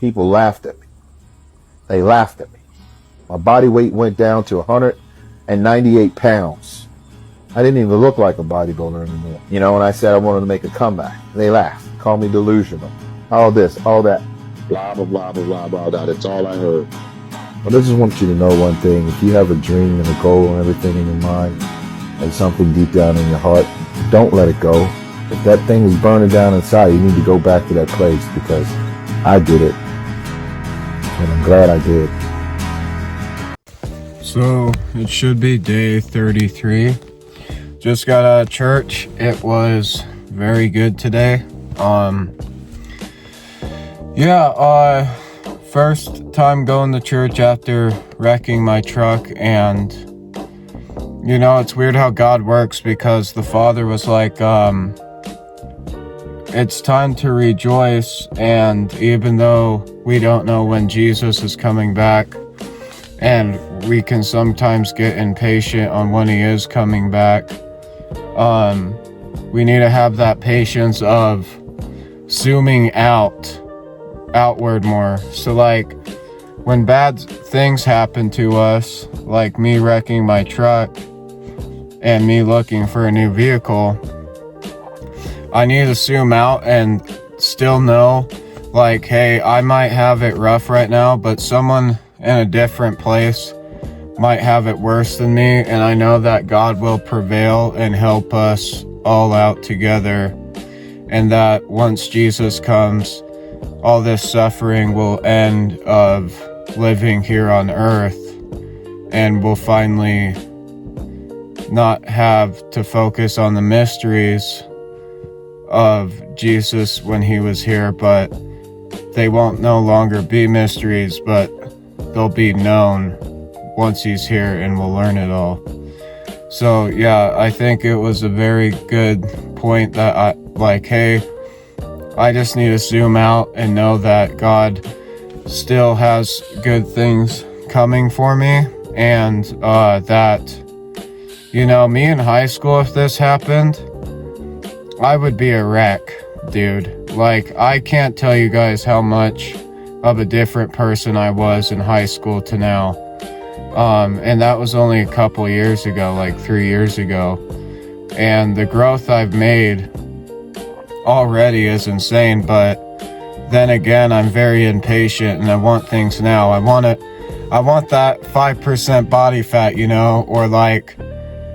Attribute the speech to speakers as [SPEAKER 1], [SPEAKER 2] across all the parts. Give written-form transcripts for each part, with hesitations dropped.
[SPEAKER 1] people laughed at me. They laughed at me. My body weight went down to 198 pounds. I didn't even look like a bodybuilder anymore. You know, when I said I wanted to make a comeback, they laughed, called me delusional. All this, all that. Blah, blah, blah, blah, blah, blah, blah. That's all I heard. But I just want you to know one thing. If you have a dream and a goal and everything in your mind and something deep down in your heart, don't let it go. If that thing is burning down inside, you need to go back to that place, because I did it. And I'm glad I did.
[SPEAKER 2] So it should be day 33. Just got out of church. It was very good today. First time going to church after wrecking my truck, and you know, it's weird how God works, because the Father was like, it's time to rejoice, and even though we don't know when Jesus is coming back, and we can sometimes get impatient on when he is coming back, we need to have that patience of zooming outward more. So like, when bad things happen to us, like me wrecking my truck and me looking for a new vehicle, I need to zoom out and still know, like, hey, I might have it rough right now, but someone in a different place might have it worse than me, and I know that God will prevail and help us all out together, and that once Jesus comes, all this suffering will end of living here on earth, and we'll finally not have to focus on the mysteries of Jesus when he was here, but they won't no longer be mysteries, but they'll be known once he's here, and we'll learn it all. So yeah, I think it was a very good point that I like, hey, I just need to zoom out and know that God still has good things coming for me, and that, you know, me in high school, if this happened, I would be a wreck, dude. Like, I can't tell you guys how much of a different person I was in high school to now. And that was only a couple years ago, like 3 years ago. And the growth I've made already is insane, but then again, I'm very impatient and I want things now. I want that 5% body fat, you know, or like,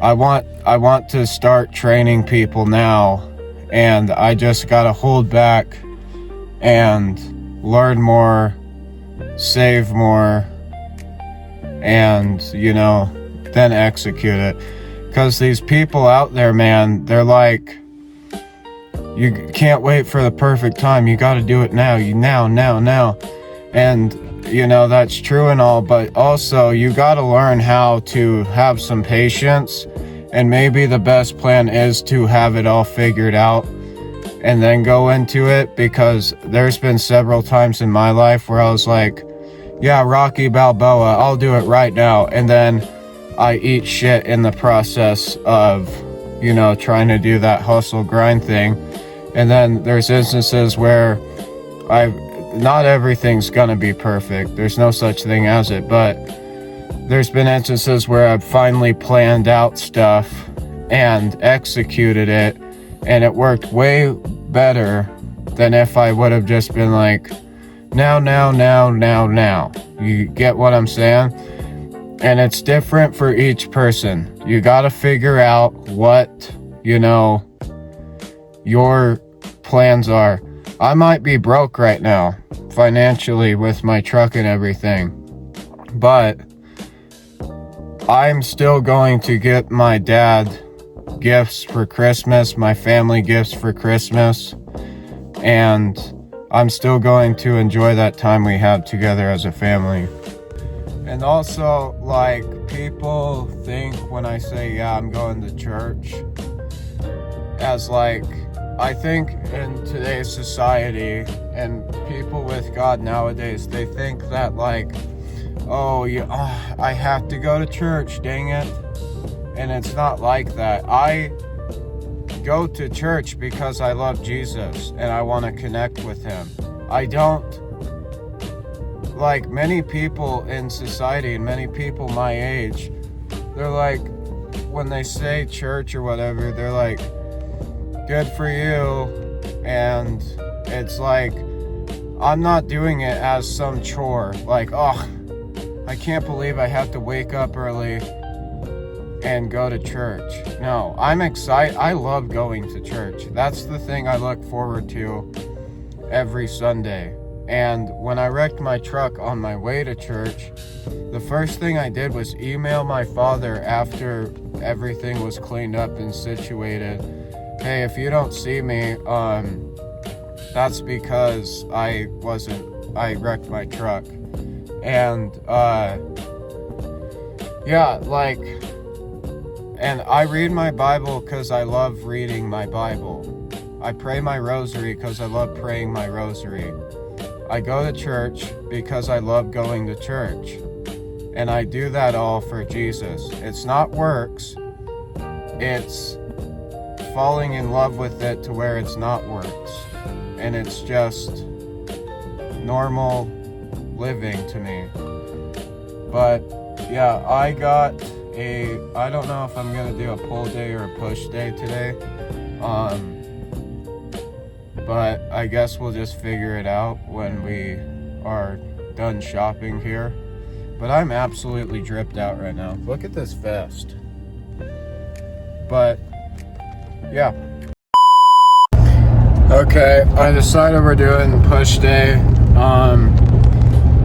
[SPEAKER 2] I want to start training people now, and I just gotta hold back and learn more, save more, and, you know, then execute it. Because these people out there, man, they're like, you can't wait for the perfect time. You gotta do it now. Now. And, you know, that's true and all, but also you gotta learn how to have some patience, and maybe the best plan is to have it all figured out and then go into it, because there's been several times in my life where I was like, yeah, Rocky Balboa, I'll do it right now, and then I eat shit in the process of, you know, trying to do that hustle grind thing. And then there's instances where not everything's gonna be perfect. There's no such thing as it, but there's been instances where I've finally planned out stuff and executed it, and it worked way better than if I would have just been like, now. You get what I'm saying? And it's different for each person. You gotta figure out what, you know, your plans are. I might be broke right now, financially, with my truck and everything, but I'm still going to get my dad gifts for Christmas, my family gifts for Christmas, and I'm still going to enjoy that time we have together as a family. And also, like, people think when I say, yeah, I'm going to church, as like, I think in today's society and people with God nowadays, they think that like, I have to go to church, dang it. And it's not like that. I go to church because I love Jesus and I want to connect with him. I don't like many people in society and many people my age, they're like, when they say church or whatever, they're like, good for you. And it's like, I'm not doing it as some chore. Like, oh, I can't believe I have to wake up early and go to church. No, I'm excited. I love going to church. That's the thing I look forward to every Sunday. And when I wrecked my truck on my way to church, the first thing I did was email my father after everything was cleaned up and situated. Hey, if you don't see me, that's because I wrecked my truck. And, yeah, like, and I read my Bible because I love reading my Bible. I pray my rosary because I love praying my rosary. I go to church because I love going to church. And I do that all for Jesus. It's not works. It's falling in love with it to where it's not works. And it's just normal living to me. But yeah, I don't know if I'm gonna do a pull day or a push day today. But I guess we'll just figure it out when we are done shopping here. But I'm absolutely dripped out right now. Look at this vest. But yeah. Okay, I decided we're doing push day.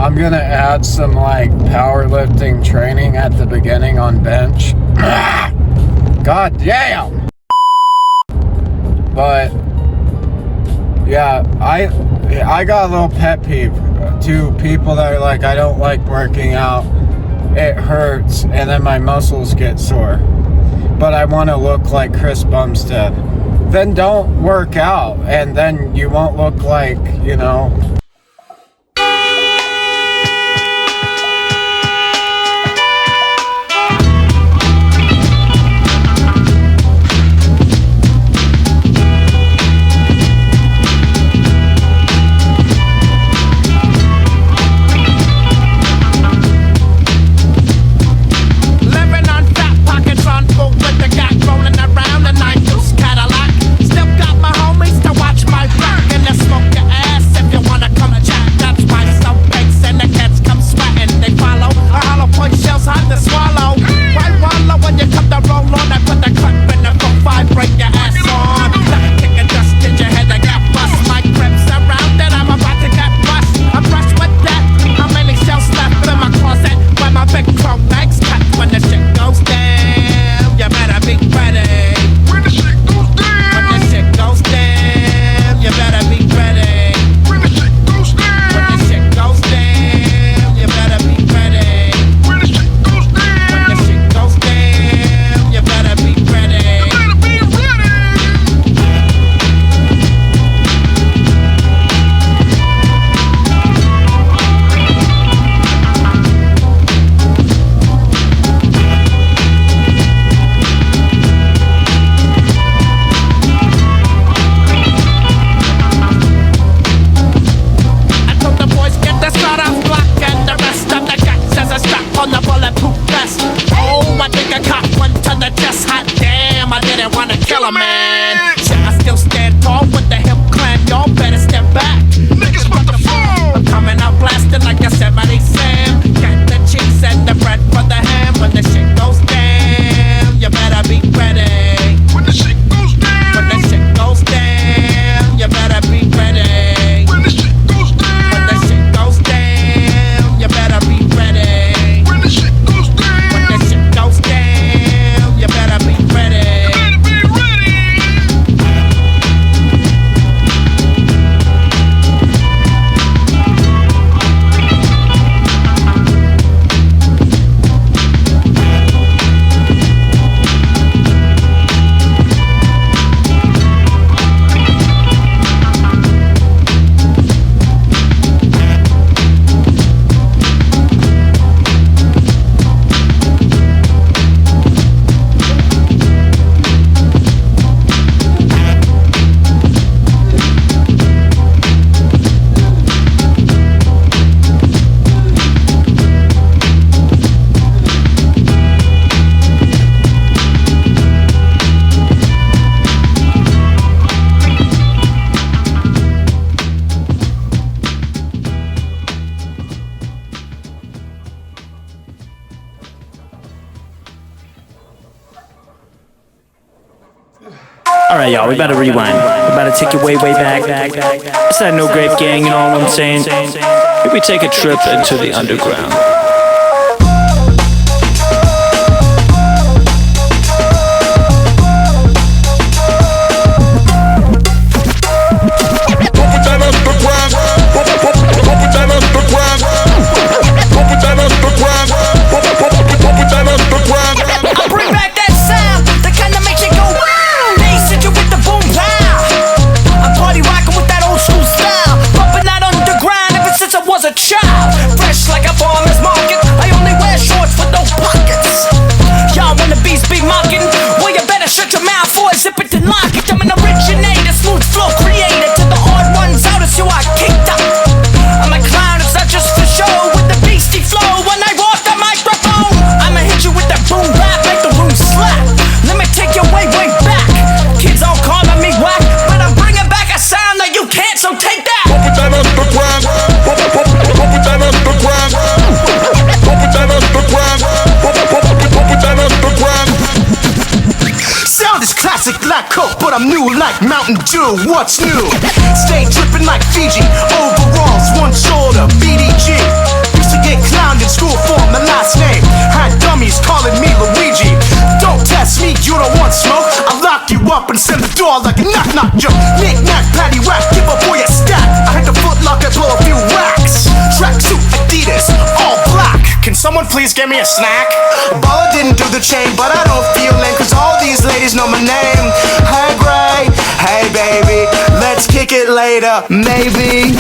[SPEAKER 2] I'm gonna add some like powerlifting training at the beginning on bench. God damn! But yeah, I got a little pet peeve to people that are like, I don't like working out, it hurts, and then my muscles get sore, but I want to look like Chris Bumstead. Then don't work out, and then you won't look like, you know,
[SPEAKER 3] Alright, y'all, we better rewind. We better take it way, way back. It's that No Grape Gang, you know what I'm saying? Maybe take a trip into the underground.
[SPEAKER 4] Like Coke, but I'm new like Mountain Dew. What's new? Stay dripping like Fiji. Overalls, one shoulder, BDG. Used to get clowned in school for my last name. Had dummies calling me Luigi. Don't test me, you don't want smoke. I'll lock you up and send the door like a knock-knock joke. Knick-knack, paddywhack, give up for your stack. I hit the Foot Locker, blow a few racks. Tracksuit, Adidas, all black. Can someone please give me a snack? Baller didn't do the chain, but I don't feel lame, cause all these ladies know my name. Hey Gray, hey baby, let's kick it later, maybe.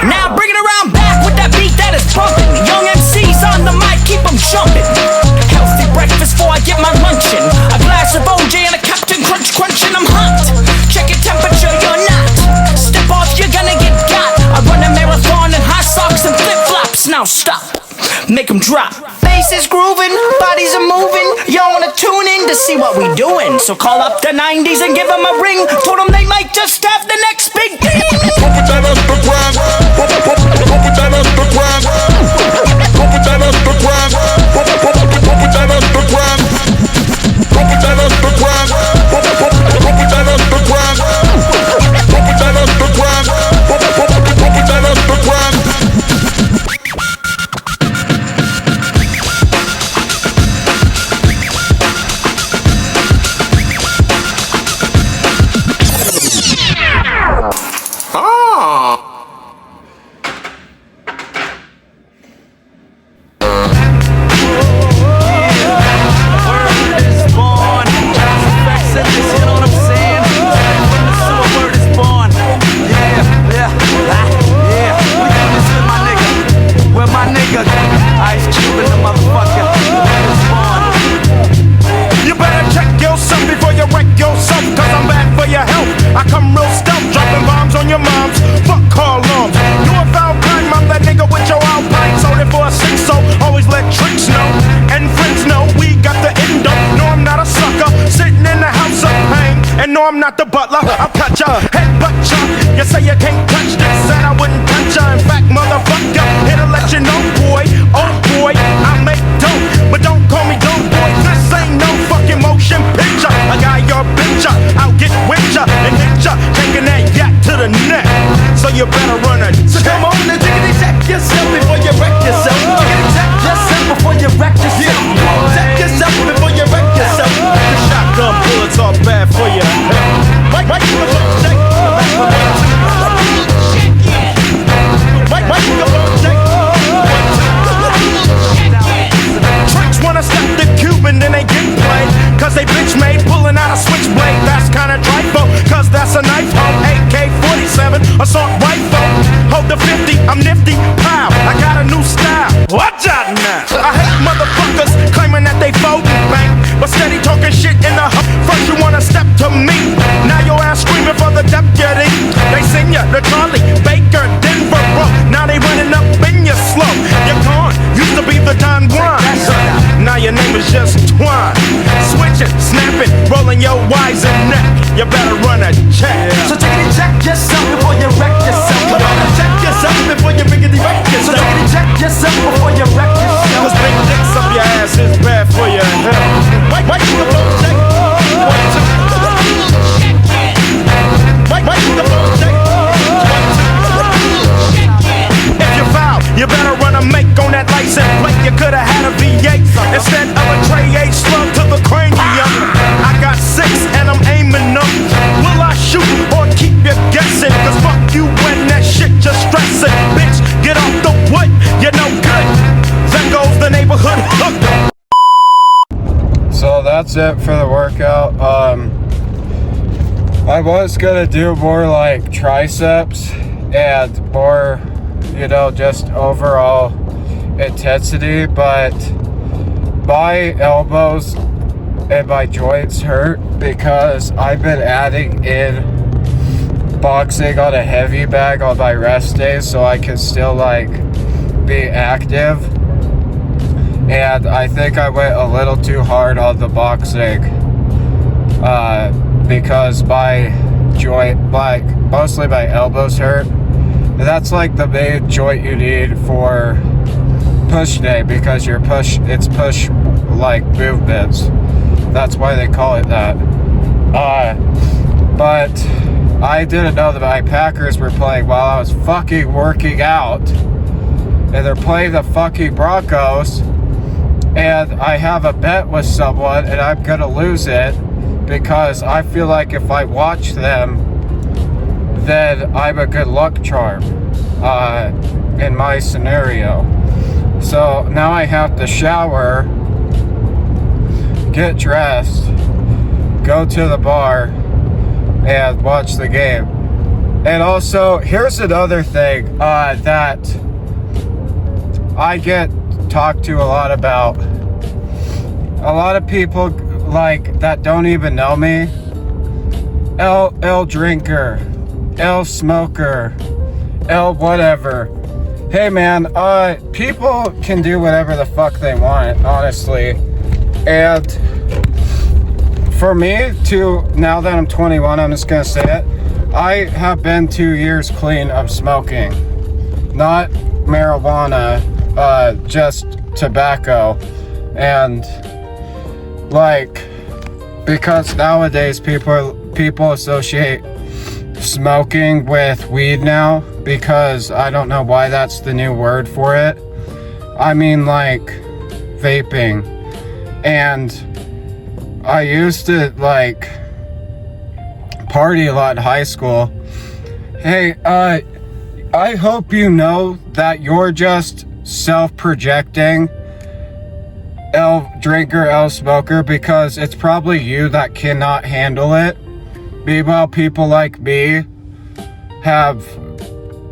[SPEAKER 3] Now bring it around back with that beat that is pumping. Young MCs on the mic, keep them jumping. Healthy breakfast before I get my luncheon. A glass of OJ and a Captain Crunch Crunch and I'm hot. Check your temperature, you're not. Step off, you're gonna get got. I run a marathon in high socks and flip-flops. Now stop, make them drop. Bass is grooving, bodies are moving. Y'all wanna tune in to see what we doing. So call up the 90s and give them a ring. Told them they might just have the next big thing.
[SPEAKER 4] I'm not the butler, I'll cut ya, headbutt ya. You say you can't touch this, and I wouldn't touch ya. In fact, motherfucker, here to let you know, boy, oh boy, I make dope, but don't call me dope, boy. This ain't no fucking motion picture. I got your picture, I'll get with ya and hit ya, taking that yak to the neck. So you better run a check. So come on and diggity check yourself before you wreck yourself. Diggity check yourself before you wreck yourself. Check yourself before you wreck yourself. The shotgun bullets are bad for you. Right to the left, check. Back for 1, 2. Right to the left, check. 1, 2. Tricks wanna step the Cuban, then they get played. Cause they bitch made pulling out a switchblade. That's kinda trifle, cause that's a knife hole. AK-47, assault rifle. Hold the 50, I'm nifty, pow. I got a new style. Watch out now. I hate motherfuckers claiming that they folding bank, but steady talking shit in the hub. First you wanna step to me, now your ass screaming for the deputy. They send ya to Charlie, Baker, Denver, bro. Now they running up in your slow. You're gone, used to be the Don Juan. Now your name is just Twine. Switching, snapping, rolling your wise and neck. You better run a check. So take it and check yourself before you wreck yourself. Check yourself. yourself before you rickety wreck yourself. So rickety check yourself before you wreck yourself. Cause big dicks up your ass is bad for your health. Wait, you the phone check. Wait, you the phone check. If you foul, you better run a make on that license plate. You could've had a V8 instead of a Trey H slug to the cranium. I got 6 and I'm aiming up. Will I shoot or keep you guessing? Cause fuck you when that shit just stressing. Bitch, get off the wood, you're no good. There goes the neighborhood hook.
[SPEAKER 2] So that's it for the workout. I was gonna do more like triceps and more, you know, just overall intensity, but my elbows and my joints hurt because I've been adding in boxing on a heavy bag on my rest days so I can still like be active. And I think I went a little too hard on the boxing because my joint, like mostly my elbows hurt. And that's like the main joint you need for push day because it's push like movements. That's why they call it that. But I didn't know that my Packers were playing while I was fucking working out. And they're playing the fucking Broncos. And I have a bet with someone and I'm gonna lose it because I feel like if I watch them, then I'm a good luck charm in my scenario. So now I have to shower, get dressed, go to the bar, and watch the game. And also, here's another thing that I get talked to a lot about. A lot of people like that don't even know me. L drinker, L smoker, L whatever. Hey man, people can do whatever the fuck they want, honestly. And for me now that I'm 21, I'm just gonna say it, I have been 2 years clean of smoking. Not marijuana, just tobacco. And like, because nowadays people associate smoking with weed now, because I don't know why that's the new word for it. I mean like vaping. And I used to like party a lot in high school. Hey, I hope you know that you're just self-projecting L drinker, L smoker, because it's probably you that cannot handle it. Meanwhile, people like me have,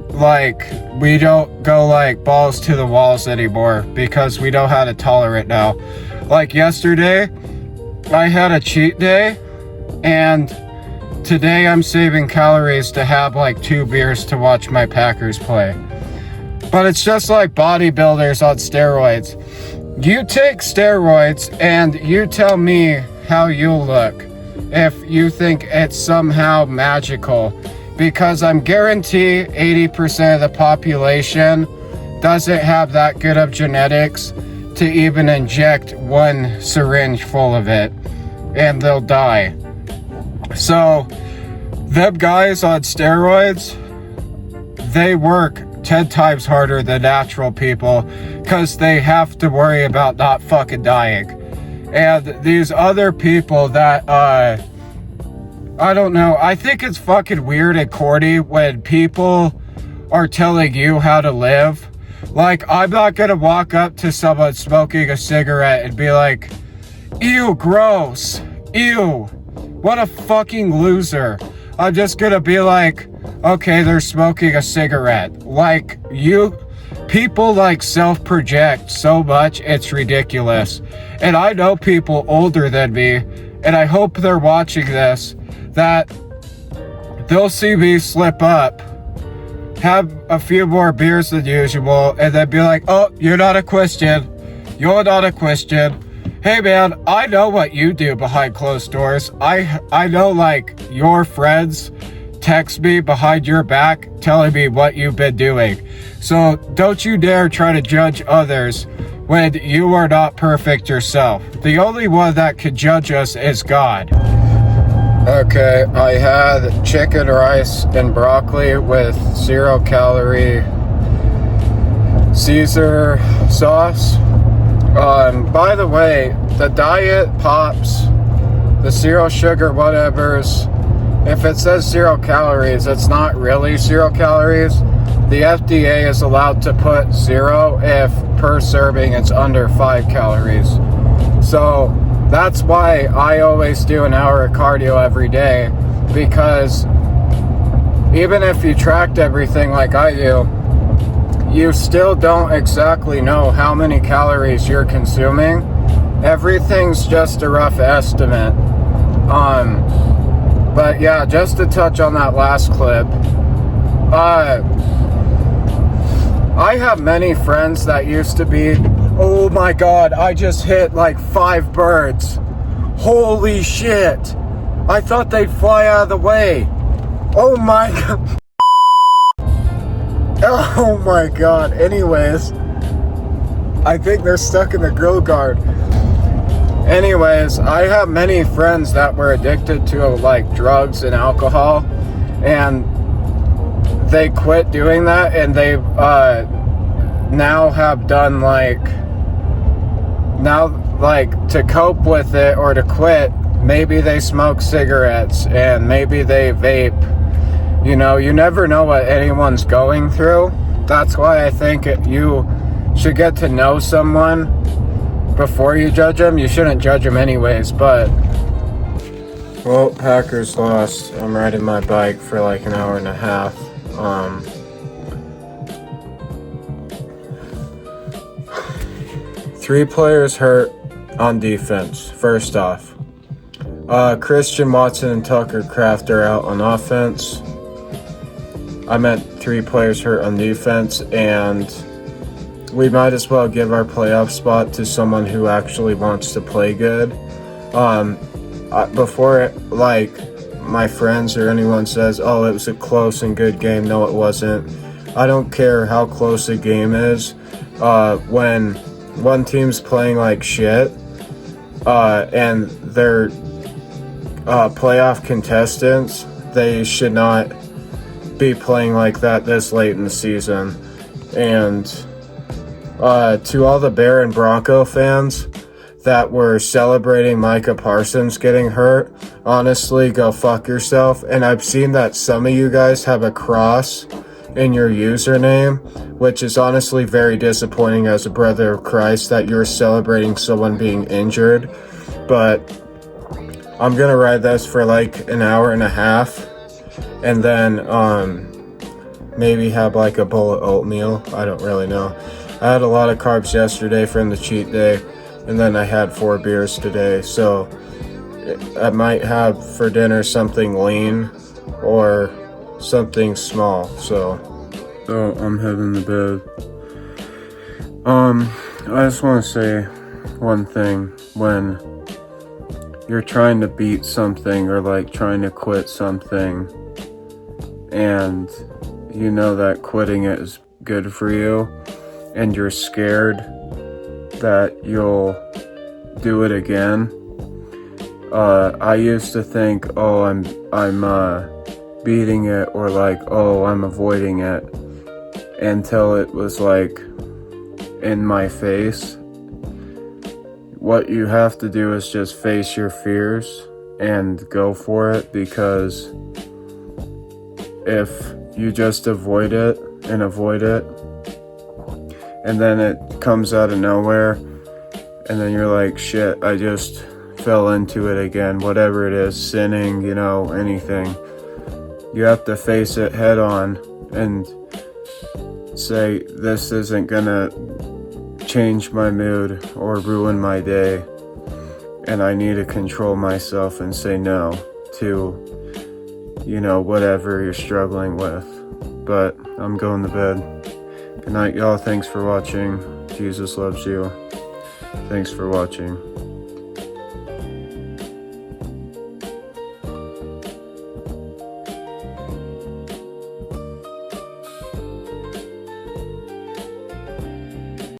[SPEAKER 2] like, we don't go like balls to the walls anymore because we know how to tolerate now. Like yesterday, I had a cheat day, and today I'm saving calories to have like 2 beers to watch my Packers play. But it's just like bodybuilders on steroids. You take steroids and you tell me how you'll look if you think it's somehow magical. Because I'm guaranteed 80% of the population doesn't have that good of genetics to even inject 1 syringe full of it, and they'll die. So, them guys on steroids, they work 10 times harder than natural people because they have to worry about not fucking dying. And these other people that, I don't know, I think it's fucking weird and corny when people are telling you how to live. Like, I'm not gonna walk up to someone smoking a cigarette and be like, ew, gross, ew, what a fucking loser. I'm just gonna be like, okay, they're smoking a cigarette. Like, people like self-project so much, it's ridiculous. And I know people older than me, and I hope they're watching this, that they'll see me slip up, have a few more beers than usual, and then be like, oh, you're not a Christian. You're not a Christian. Hey man, I know what you do behind closed doors. I know like your friends text me behind your back telling me what you've been doing. So don't you dare try to judge others when you are not perfect yourself. The only one that can judge us is God. Okay, I had chicken, rice, and broccoli with 0-calorie Caesar sauce. By the way, the diet pops, the 0 sugar whatevers, if it says 0 calories, it's not really 0 calories. The FDA is allowed to put 0 if per serving it's under 5 calories. So that's why I always do an hour of cardio every day, because even if you tracked everything like I do, you still don't exactly know how many calories you're consuming. Everything's just a rough estimate. But yeah, just to touch on that last clip, I have many friends that used to be, oh my god, I just hit like 5 birds. Holy shit. I thought they'd fly out of the way. Oh my god. Oh my god. Anyways, I think they're stuck in the grill guard. Anyways, I have many friends that were addicted to like drugs and alcohol, and they quit doing that, and they now have done like to cope with it or to quit, maybe they smoke cigarettes and maybe they vape. You know, you never know what anyone's going through. That's why I think you should get to know someone before you judge them. You shouldn't judge them anyways, but well, Packers lost. I'm riding my bike for like an hour and a half. 3 players hurt on defense. First off, Christian Watson and Tucker Kraft are out on offense. I meant 3 players hurt on defense, and we might as well give our playoff spot to someone who actually wants to play good. Before like my friends or anyone says, oh, it was a close and good game. No, it wasn't. I don't care how close a game is. When one team's playing like shit, and they're playoff contestants, they should not be playing like that this late in the season. And to all the Bear and Bronco fans that were celebrating Micah Parsons getting hurt, honestly, go fuck yourself. And I've seen that some of you guys have a cross in your username, which is honestly very disappointing as a brother of Christ that you're celebrating someone being injured. But I'm gonna ride this for like an hour and a half, and then maybe have like a bowl of oatmeal. I don't really know. I had a lot of carbs yesterday from the cheat day, and then I had 4 beers today, so I might have for dinner something lean or something small. So I'm heading to bed. I just want to say one thing. When you're trying to beat something or like trying to quit something, and you know that quitting it is good for you, and you're scared that you'll do it again. I used to think, oh, I'm beating it, or like, oh, I'm avoiding it, until it was like in my face. What you have to do is just face your fears and go for it, because if you just avoid it, and then it comes out of nowhere, and then you're like, shit, I just fell into it again, whatever it is, sinning, you know, anything. You have to face it head on and say, this isn't gonna change my mood or ruin my day, and I need to control myself and say no to, you know, whatever you're struggling with. But I'm going to bed. Good night, y'all. Thanks for watching. Jesus loves you. Thanks for watching.